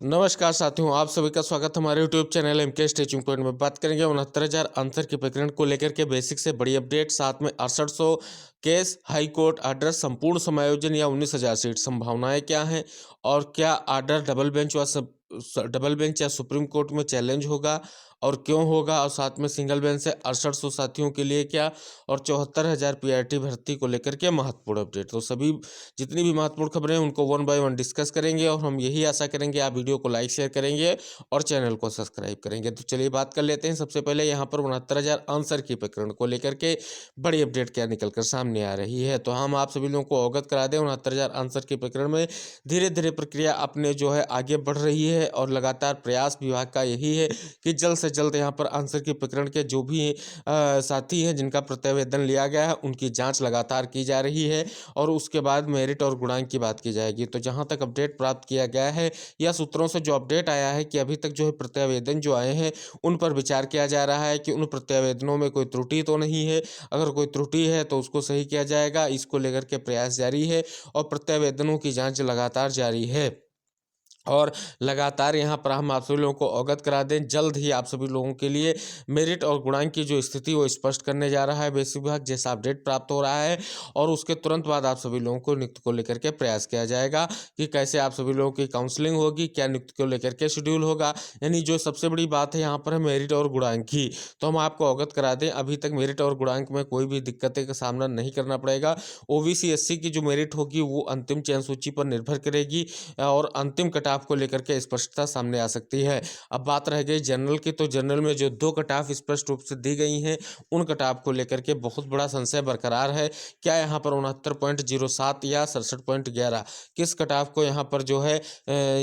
नमस्कार साथियों, आप सभी का स्वागत है हमारे यूट्यूब चैनल एम के टीचिंग पॉइंट में। बात करेंगे 69,000 आंसर के प्रकरण को लेकर के बेसिक से बड़ी अपडेट, साथ में 6800 केस, हाई कोर्ट आर्डर, संपूर्ण समायोजन या 19,000 सीट, संभावनाएं क्या हैं और क्या आर्डर डबल बेंच या सुप्रीम कोर्ट में चैलेंज होगा और क्यों होगा, और साथ में सिंगल बेंच से 6800 साथियों के लिए क्या, और 74,000 पीआरटी भर्ती को लेकर के महत्वपूर्ण अपडेट। तो सभी जितनी भी महत्वपूर्ण खबरें हैं उनको वन बाय वन डिस्कस करेंगे और हम यही आशा करेंगे आप वीडियो को लाइक शेयर करेंगे और चैनल को सब्सक्राइब करेंगे। तो चलिए बात कर लेते हैं। सबसे पहले यहाँ पर 69,000 आंसर की प्रकरण को लेकर के बड़ी अपडेट क्या निकल कर सामने आ रही है। तो हम आप सभी लोगों को अवगत करा दें, 69,000 आंसर के प्रकरण में धीरे धीरे प्रक्रिया अपने जो है आगे बढ़ रही है और लगातार प्रयास विभाग का यही है कि जल्द से जल्द यहाँ पर आंसर के प्रकरण के जो भी साथी हैं जिनका प्रतिवेदन लिया गया है उनकी जाँच लगातार की जा रही है और उसके बाद मेरिट और गुणांक की बात की जाएगी। तो जहाँ तक अपडेट प्राप्त किया गया है या सूत्रों से जो अपडेट आया है कि अभी तक जो है प्रत्यावेदन जो आए हैं उन पर विचार किया जा रहा है कि उन प्रत्यावेदनों में कोई त्रुटि तो नहीं है। अगर कोई त्रुटि है तो उसको सही किया जाएगा। इसको लेकर के प्रयास जारी है और प्रत्यावेदनों की जांच लगातार जारी है। और लगातार यहाँ पर हम आप सभी लोगों को अवगत करा दें, जल्द ही आप सभी लोगों के लिए मेरिट और गुणांक की जो स्थिति वो स्पष्ट करने जा रहा है बेसिक विभाग, जैसा अपडेट प्राप्त हो रहा है। और उसके तुरंत बाद आप सभी लोगों को नियुक्ति को लेकर के प्रयास किया जाएगा कि कैसे आप सभी लोगों की काउंसलिंग होगी, क्या नियुक्ति को लेकर के शेड्यूल होगा। यानी जो सबसे बड़ी बात है यहाँ पर है मेरिट और गुणांक की। तो हम आपको अवगत करा दें, अभी तक मेरिट और गुणांक में कोई भी दिक्कतें का सामना नहीं करना पड़ेगा। ओबीसी एससी की जो मेरिट होगी वो अंतिम चयन सूची पर निर्भर करेगी और अंतिम कट ऑफ को लेकर के स्पष्टता सामने आ सकती है। अब बात रह गई जनरल की, तो जनरल में जो 2 कट ऑफ स्पष्ट रूप से दी गई हैं उन कट ऑफ को लेकर के बहुत बड़ा संशय बरकरार है। क्या यहाँ पर 69.07 या 67.11 किस कट ऑफ को यहाँ पर जो है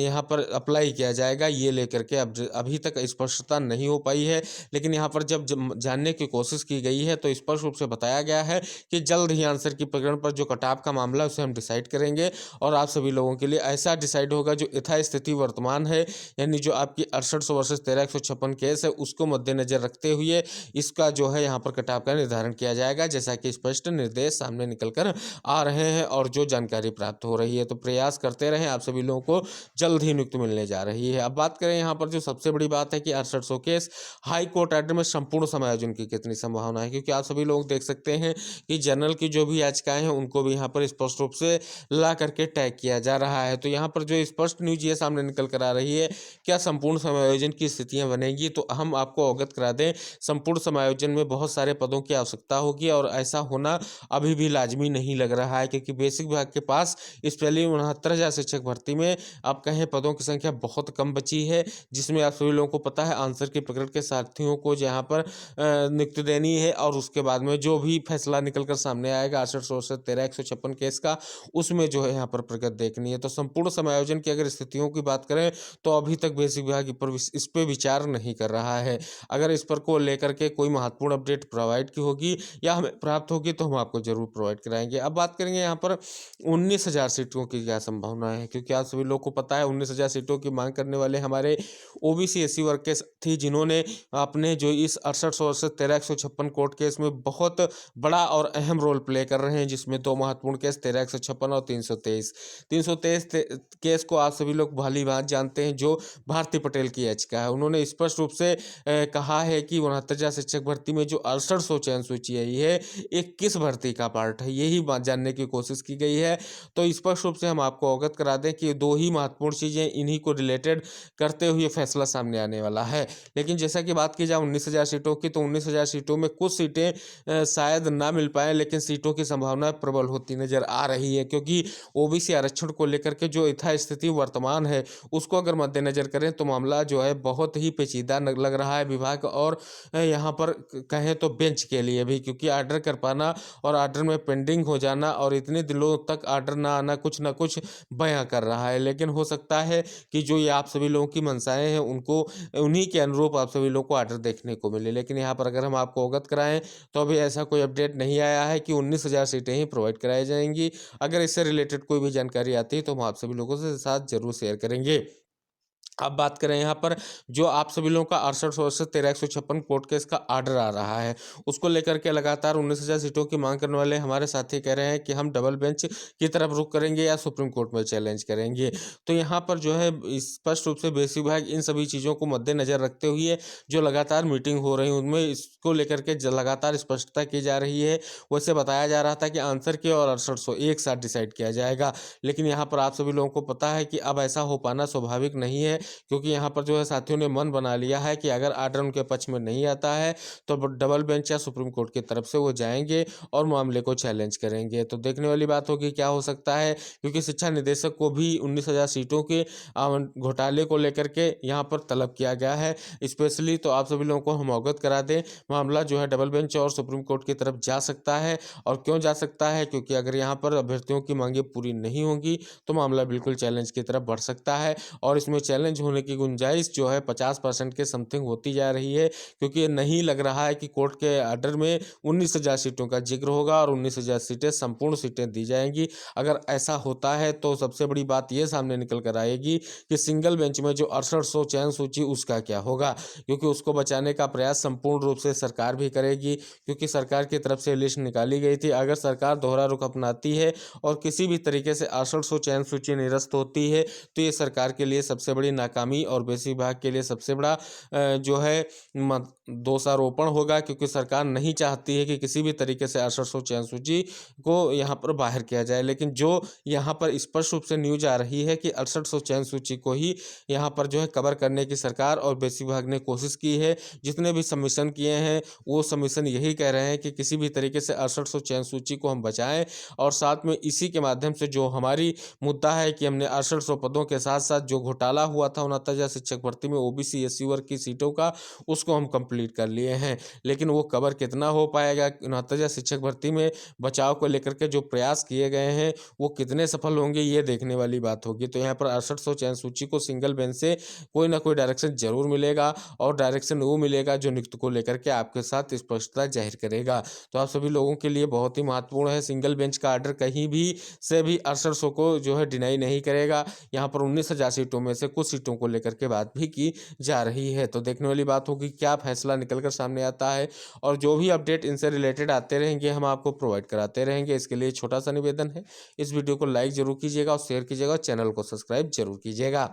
यहाँ पर अप्लाई किया जाएगा, ये लेकर के अब अभी तक स्पष्टता नहीं हो पाई है। लेकिन यहाँ पर जब जानने की कोशिश की गई है तो स्पष्ट रूप से बताया गया है कि जल्द ही आंसर की प्रकरण पर जो कट ऑफ का मामला है उसे हम डिसाइड करेंगे और आप सभी लोगों के लिए ऐसा डिसाइड होगा जो यथास्थिति वर्तमान है, यानी जो आपकी 6800 वर्सेस 13,156 केस है उसको मद्देनजर रखते हुए इसका जो है यहाँ पर कट ऑफ का निर्धारण किया जाएगा, जैसा कि स्पष्ट निर्देश सामने निकल कर आ रहे हैं और जो जानकारी प्राप्त हो रही है। तो प्रयास करते रहें, आप सभी लोगों को जल्द ही नियुक्ति मिलने जा रही है। अब बात करें यहाँ पर जो सबसे बड़ी बात है कि 6800 केस, हाई कोर्ट आर्डर में संपूर्ण समायोजन की कितनी संभावना है, क्योंकि आप सभी लोग देख सकते हैं कि जनरल की जो भी याचिकाएं हैं उनको भी यहाँ पर स्पष्ट रूप से ला करके टैग किया जा रहा है। तो यहाँ पर जो स्पष्ट न्यूज ये सामने निकल कर आ रही है, क्या संपूर्ण समायोजन की स्थितियां बनेगी, तो हम आपको अवगत करा दें संपूर्ण समायोजन में बहुत सारे पदों की आवश्यकता होगी और ऐसा होना अभी भी लाजमी नहीं लग रहा है, क्योंकि बेसिक विभाग के पास इस पहले 69,000 शिक्षक भर्ती में आप कहें पदों की संख्या बहुत कम बची है, जिसमें आप सभी लोगों को पता है आंसर के प्रकरण के साथियों को जहाँ पर नियुक्ति देनी है और उसके बाद में जो भी फैसला निकल कर सामने आएगा 6800 से 13,156 केस का, उसमें जो है यहाँ पर प्रगति देखनी है। तो संपूर्ण समायोजन की अगर स्थितियों की बात करें तो अभी तक बेसिक विभाग इस पर विचार नहीं कर रहा है। अगर इस पर को लेकर के कोई महत्वपूर्ण अपडेट प्रोवाइड की होगी या हमें प्राप्त होगी तो हम आपको जरूर प्रोवाइड कराएंगे। अब बात करेंगे यहाँ पर 19,000 सीटों की क्या संभावना है, क्योंकि आप सभी लोग को पता है 19,000 सीटों की मांग करने वाले हमारे ओबीसी एससी वर्ग के साथी, जिन्होंने अपने जो इस 6800 से 13,156 कोर्ट केस में बहुत बड़ा और अहम रोल प्ले कर रहे हैं, जिसमें 2 महत्वपूर्ण केस 13,156 और 323 केस को आप सभी लोग भली भांति जानते हैं, जो भारती पटेल की याचिका है। उन्होंने स्पष्ट रूप से कहा है कि 69,000 शिक्षक भर्ती में जो 6800 चयन सूची आई है ये किस भर्ती का पार्ट है, यही बात जानने की कोशिश की गई है। तो स्पष्ट रूप से हम आपको अवगत करा दें कि 2 ही महत्वपूर्ण चीज़ें इन्हीं को रिलेटेड करते हुए फैसला सामने आने वाला है। लेकिन जैसा कि बात की जाए 19,000 सीटों की, तो 19,000 सीटों में कुछ सीटें शायद ना मिल पाए, लेकिन सीटों की संभावना प्रबल होती नजर आ रही है, क्योंकि ओबीसी आरक्षण को लेकर के जो यथास्थिति वर्तमान है उसको अगर मद्देनजर करें तो मामला जो है बहुत ही पेचीदा लग रहा है विभाग और यहाँ पर कहें तो बेंच के लिए भी, क्योंकि आर्डर कर पाना और आर्डर में पेंडिंग हो जाना और इतने दिनों तक आर्डर ना आना कुछ ना कुछ बयां कर रहा है। लेकिन हो सकता है कि जो ये आप सभी लोगों की मंशाएं हैं उनको उन्हीं के अनुरूप आप सभी लोगों को आर्डर देखने को मिले। लेकिन यहाँ पर अगर हम आपको अवगत कराएं तो अभी ऐसा कोई अपडेट नहीं आया है कि 19,000 सीटें ही प्रोवाइड कराई जाएंगी। अगर इससे रिलेटेड कोई भी जानकारी आती है तो हम आप सभी लोगों से साथ जरूर शेयर करेंगे। अब बात करें यहाँ पर जो आप सभी लोगों का 6800 से 13,156 कोर्ट केस का ऑर्डर आ रहा है, उसको लेकर के लगातार 19,000 सीटों की मांग करने वाले हमारे साथी कह रहे हैं कि हम डबल बेंच की तरफ रुख करेंगे या सुप्रीम कोर्ट में चैलेंज करेंगे। तो यहाँ पर जो है स्पष्ट रूप से बेसिक विभाग इन सभी चीज़ों को मद्देनज़र रखते हुए जो लगातार मीटिंग हो रही है उनमें इसको लेकर के लगातार स्पष्टता की जा रही है। वैसे बताया जा रहा था कि आंसर की और 6800 एक साथ डिसाइड किया जाएगा, लेकिन यहाँ पर आप सभी लोगों को पता है कि अब ऐसा हो पाना स्वाभाविक नहीं है, क्योंकि यहाँ पर जो है साथियों ने मन बना लिया है कि अगर आर्डर उनके पक्ष में नहीं आता है तो डबल बेंच या सुप्रीम कोर्ट की तरफ से वो जाएंगे और मामले को चैलेंज करेंगे। तो देखने वाली बात होगी क्या हो सकता है, क्योंकि शिक्षा निदेशक को भी 19,000 सीटों के घोटाले को लेकर के यहाँ पर तलब किया गया है स्पेशली। तो आप सभी लोगों को हम अवगत करा दें, मामला जो है डबल बेंच और सुप्रीम कोर्ट की तरफ जा सकता है। और क्यों जा सकता है, क्योंकि अगर यहाँ पर अभ्यर्थियों की मांगे पूरी नहीं होंगी तो मामला बिल्कुल चैलेंज की तरफ बढ़ सकता है। और इसमें चैलेंज होने की गुंजाइश जो है 50% के समथिंग होती जा रही है, क्योंकि ये नहीं लग रहा है कि कोर्ट के आर्डर में 19,000 सीटों का जिक्र होगा और 19,000 सीटें संपूर्ण सीटें दी जाएंगी। अगर ऐसा होता है तो सबसे बड़ी बात ये सामने निकल कर आएगी कि सिंगल बेंच में जो 6800 चयन सूची उसका क्या होगा, क्योंकि उसको बचाने का प्रयास संपूर्ण रूप से सरकार भी करेगी, क्योंकि सरकार की तरफ से लिस्ट निकाली गई थी। अगर सरकार दोहरा रुख अपनाती है और किसी भी तरीके से 6800 चयन सूची निरस्त होती है तो ये सरकार के लिए सबसे बड़ी नाकामी और बेसिक विभाग के लिए सबसे बड़ा जो है दोषारोपण होगा, क्योंकि सरकार नहीं चाहती है कि किसी भी तरीके से 6800 चयन सूची को यहाँ पर बाहर किया जाए। लेकिन जो यहाँ पर स्पष्ट रूप से न्यूज आ रही है कि 6800 चयन सूची को ही यहाँ पर जो है कवर करने की सरकार और बेसिक विभाग ने कोशिश की है। जितने भी सबमिशन किए हैं वो सबमिशन यही कह रहे हैं कि किसी भी तरीके से 6800 चयन सूची को हम बचाएं, और साथ में इसी के माध्यम से जो हमारी मुद्दा है कि हमने 6800 पदों के साथ साथ जो घोटाला हुआ था 69,000 शिक्षक भर्ती में ओबीसी एससी वर्ग की सीटों का, उसको हम कंप्लीट कर लिए हैं। लेकिन वो कवर कितना हो पाएगा, 69,000 शिक्षक भर्ती में बचाव को लेकर के जो प्रयास किए गए हैं वो कितने सफल होंगे, ये देखने वाली बात होगी। तो यहाँ पर 6800 चयन सूची को सिंगल बेंच से कोई ना कोई डायरेक्शन जरूर मिलेगा, और डायरेक्शन वो मिलेगा जो नियुक्त को लेकर के आपके साथ स्पष्टता जाहिर करेगा। तो आप सभी लोगों के लिए बहुत ही महत्वपूर्ण है, सिंगल बेंच का आर्डर कहीं भी से भी 6800 को जो है डिनाई नहीं करेगा। यहाँ पर 19,000 सीटों में से कुछ सीटों को लेकर के बात भी की जा रही है। तो देखने वाली बात होगी क्या फैसला निकल कर सामने आता है, और जो भी अपडेट इनसे रिलेटेड आते रहेंगे हम आपको प्रोवाइड कराते रहेंगे। इसके लिए छोटा सा निवेदन है, इस वीडियो को लाइक जरूर कीजिएगा और शेयर कीजिएगा और चैनल को सब्सक्राइब जरूर कीजिएगा।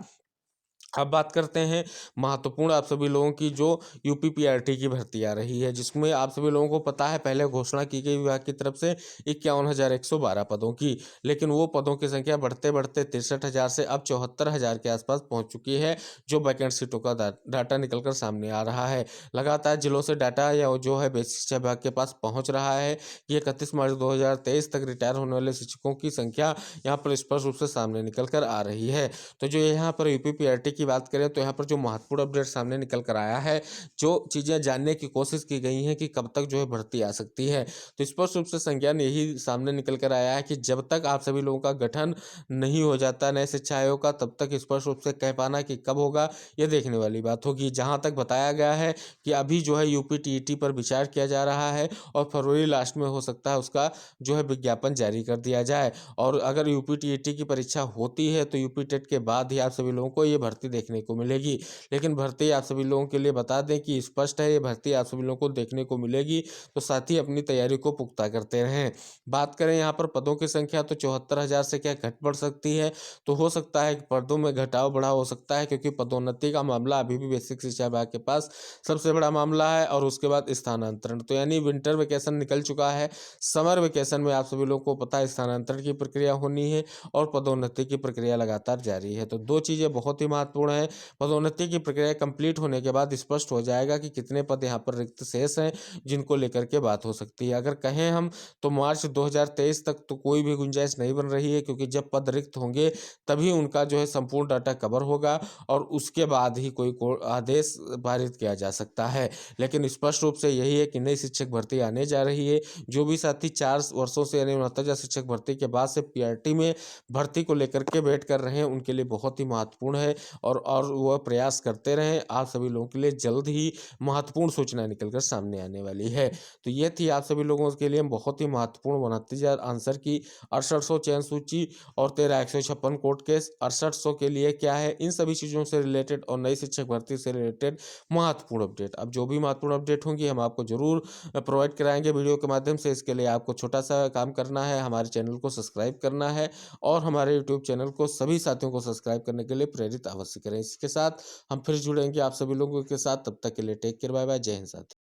अब बात करते हैं महत्वपूर्ण आप सभी लोगों की जो यूपीपीआरटी की भर्ती आ रही है, जिसमें आप सभी लोगों को पता है पहले घोषणा की गई विभाग की तरफ से 51,112 पदों की, लेकिन वो पदों की संख्या बढ़ते बढ़ते 63,000 से अब 74,000 के आसपास पहुंच चुकी है। जो वैकेंट सीटों का डाटा निकलकर सामने आ रहा है, लगातार जिलों से डाटा या जो है बेसिक शिक्षा विभाग के पास पहुँच रहा है कि 31 मार्च 2023 तक रिटायर होने वाले शिक्षकों की संख्या यहाँ पर स्पष्ट रूप से सामने निकल कर आ रही है। तो जो यहाँ पर यूपीपीआरटी की बात करें तो यहाँ पर जो महत्वपूर्ण अपडेट सामने निकल कर आया है, जो चीज़ें जानने की कोशिश की गई हैं कि कब तक जो है भर्ती आ सकती है, तो स्पष्ट रूप से संज्ञान यही सामने निकल कर आया है कि जब तक आप सभी लोगों का गठन नहीं हो जाता नए शिक्षा आयोग का, तब तक स्पष्ट रूप से कह पाना कि कब होगा ये देखने वाली बात होगी। जहाँ तक बताया गया है कि अभी जो है यूपी पर विचार किया जा रहा है और फरवरी लास्ट में हो सकता है उसका जो है विज्ञापन जारी कर दिया जाए। और अगर यूपी की परीक्षा होती है तो यूपी टेट के बाद ही आप सभी लोगों को ये भर्ती देखने को मिलेगी। लेकिन भर्ती आप सभी लोगों के लिए बता दें कि स्पष्ट है, ये भर्ती आप सभी लोगों को देखने को मिलेगी, तो साथ ही अपनी तैयारी को पुख्ता करते रहें। बात करें यहाँ पर पदों की संख्या तो 74,000 से क्या घट बढ़ सकती है, तो हो सकता है कि पदों में घटाव बढ़ाव हो सकता है, क्योंकि पदोन्नति का मामला अभी भी बेसिक शिक्षा विभाग के पास सबसे बड़ा मामला है। और उसके बाद स्थानांतरण, तो यानी विंटर वेकेशन निकल चुका है, समर वेकेशन में आप सभी लोगों को पता है स्थानांतरण की प्रक्रिया होनी है और पदोन्नति की प्रक्रिया लगातार जारी है। तो दो चीज़ें बहुत ही महत्वपूर्ण है। पदोन्नति की प्रक्रिया कंप्लीट होने के बाद स्पष्ट हो जाएगा कि कितने पद यहाँ पर रिक्त शेष हैं जिनको लेकर के बात हो सकती है। अगर कहें हम तो मार्च 2023 तक तो कोई भी गुंजाइश नहीं बन रही है, क्योंकि जब पद रिक्त होंगे तभी उनका जो है संपूर्ण डाटा कवर होगा और उसके बाद ही कोई आदेश पारित किया जा सकता है। लेकिन स्पष्ट रूप से यही है कि नई शिक्षक भर्ती आने जा रही है। जो भी साथी 4 वर्षों से यानी 69,000 शिक्षक भर्ती के बाद से पीआरटी में भर्ती को लेकर के वेट कर रहे हैं, उनके लिए बहुत ही महत्वपूर्ण है। और वह प्रयास करते रहें। आप सभी लोगों के लिए जल्द ही महत्वपूर्ण सूचना निकल कर सामने आने वाली है। तो ये थी आप सभी लोगों के लिए बहुत ही महत्वपूर्ण 29,000 आंसर की 6800 चयन सूची और 13,156 कोर्ट केस। 6800 के लिए क्या है, इन सभी चीज़ों से रिलेटेड और नई शिक्षक भर्ती से रिलेटेड महत्वपूर्ण अपडेट। अब जो भी महत्वपूर्ण अपडेट होंगी हम आपको ज़रूर प्रोवाइड कराएंगे वीडियो के माध्यम से। इसके लिए आपको छोटा सा काम करना है, हमारे चैनल को सब्सक्राइब करना है और हमारे यूट्यूब चैनल को सभी साथियों को सब्सक्राइब करने के लिए प्रेरित अवश्य करें। इसके साथ हम फिर जुड़ेंगे आप सभी लोगों के साथ, तब तक के लिए टेक केयर, बाय बाय, जय हिंद साथियों।